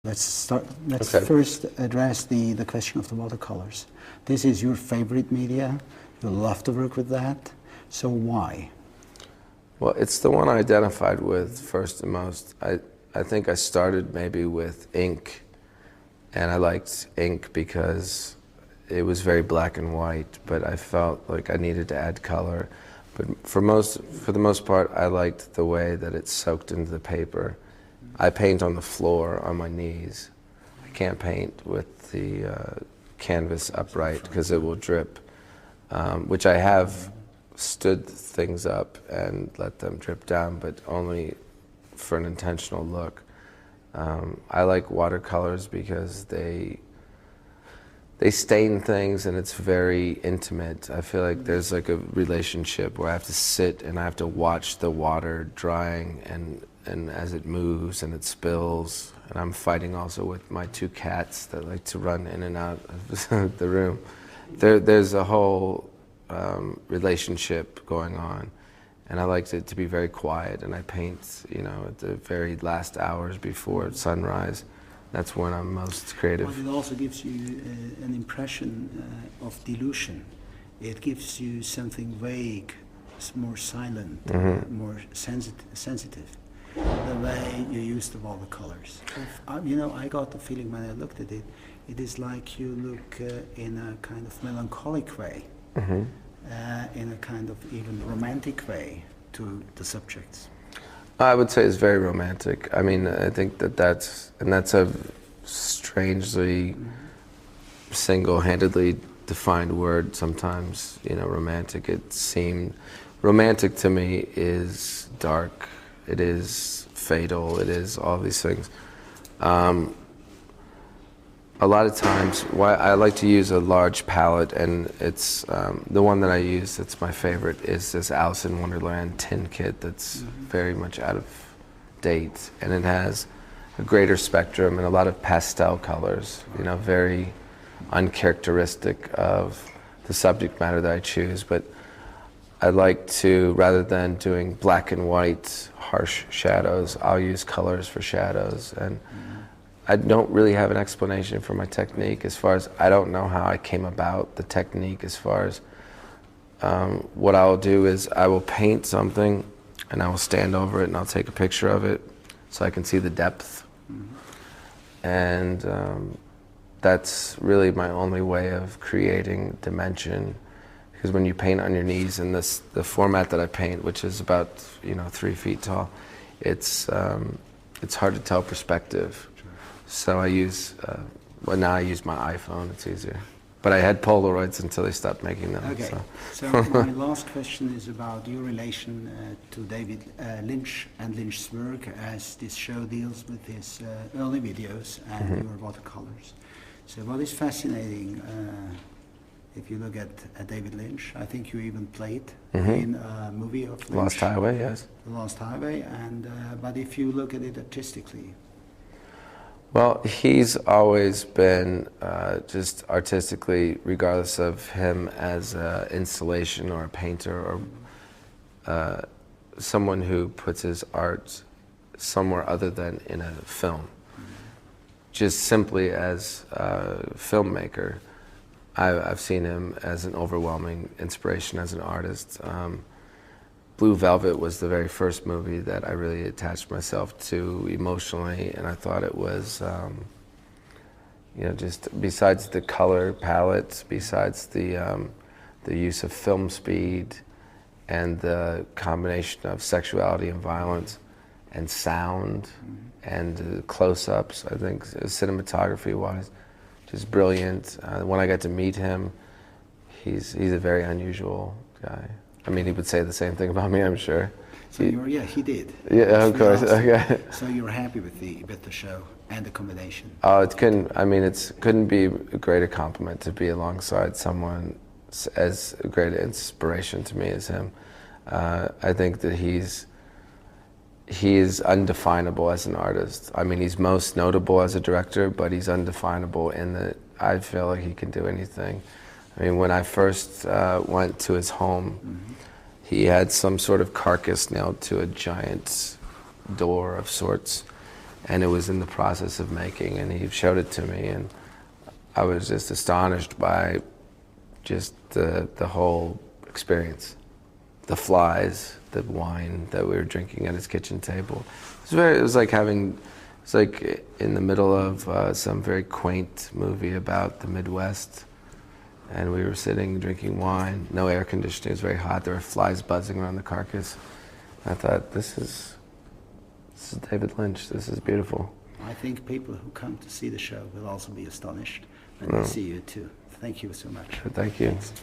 Let's first address the question of the watercolors. This is your favorite media. You love to work with that. So why? Well, it's the one I identified with first and most. I think I started maybe with ink, and I liked ink because it was very black and white, but I felt like I needed to add color. But for the most part, I liked the way that it soaked into the paper. I paint on the floor, on my knees. I can't paint with the canvas upright because it will drip, which I have stood things up and let them drip down, but only for an intentional look. I like watercolors because they stain things and it's very intimate. I feel like there's like a relationship where I have to sit and I have to watch the water drying and as it moves and it spills. And I'm fighting also with my two cats that like to run in and out of the room. There's a whole relationship going on. And I like it to be very quiet, and I paint, you know, at the very last hours before sunrise. That's when I'm most creative. But it also gives you an impression of dilution. It gives you something vague, more silent, more sensitive. The way you use the watercolors. You know, I got the feeling when I looked at it, it is like you look in a kind of melancholic way. In a kind of even romantic way to the subjects. I would say it's very romantic. I mean, I think that's a strangely single-handedly defined word sometimes, you know, romantic. Romantic to me is dark, it is fatal, it is all these things. A lot of times, why I like to use a large palette, and it's the one that I use that's my favorite is this Alice in Wonderland tin kit that's very much out of date, and it has a greater spectrum and a lot of pastel colors, you know, very uncharacteristic of the subject matter that I choose. But I like to, rather than doing black and white harsh shadows, I'll use colors for shadows. And I don't really have an explanation for my technique as far as, I don't know how I came about the technique as far as, what I'll do is I will paint something and I will stand over it and I'll take a picture of it so I can see the depth. And that's really my only way of creating dimension, because when you paint on your knees in the format that I paint, which is about, you know, 3 feet tall, it's hard to tell perspective. So I use, well, now I use my iPhone, it's easier. But I had Polaroids until they stopped making them. Okay, so my last question is about your relation to David Lynch and Lynch's work, as this show deals with his early videos and your watercolors. So what is fascinating, if you look at David Lynch, I think you even played in a movie of Lynch. Lost Highway, yes. The Lost Highway, and but if you look at it artistically. Well, he's always been just artistically, regardless of him as an installation or a painter or someone who puts his art somewhere other than in a film. Just simply as a filmmaker, I've seen him as an overwhelming inspiration as an artist. Blue Velvet was the very first movie that I really attached myself to emotionally, and I thought it was, you know, just besides the color palette, besides the use of film speed, and the combination of sexuality and violence, and sound, and close-ups, I think cinematography-wise, just brilliant. When I got to meet him, he's a very unusual guy. I mean, he would say the same thing about me, I'm sure. So yeah, he did. Yeah, of course. Okay. So you're happy with the show and the combination? Oh, it couldn't. I mean, couldn't be a greater compliment to be alongside someone as a great inspiration to me as him. I think that he is undefinable as an artist. I mean, he's most notable as a director, but he's undefinable in that I feel like he can do anything. I mean, when I first went to his home, he had some sort of carcass nailed to a giant door of sorts, and it was in the process of making, and he showed it to me, and I was just astonished by just the whole experience. The flies, the wine that we were drinking at his kitchen table. It was like in the middle of some very quaint movie about the Midwest, and we were sitting drinking wine, no air conditioning, it was very hot, there were flies buzzing around the carcass. I thought, this is David Lynch, this is beautiful. I think people who come to see the show will also be astonished when they see you too. Thank you so much. Thank you. Thanks.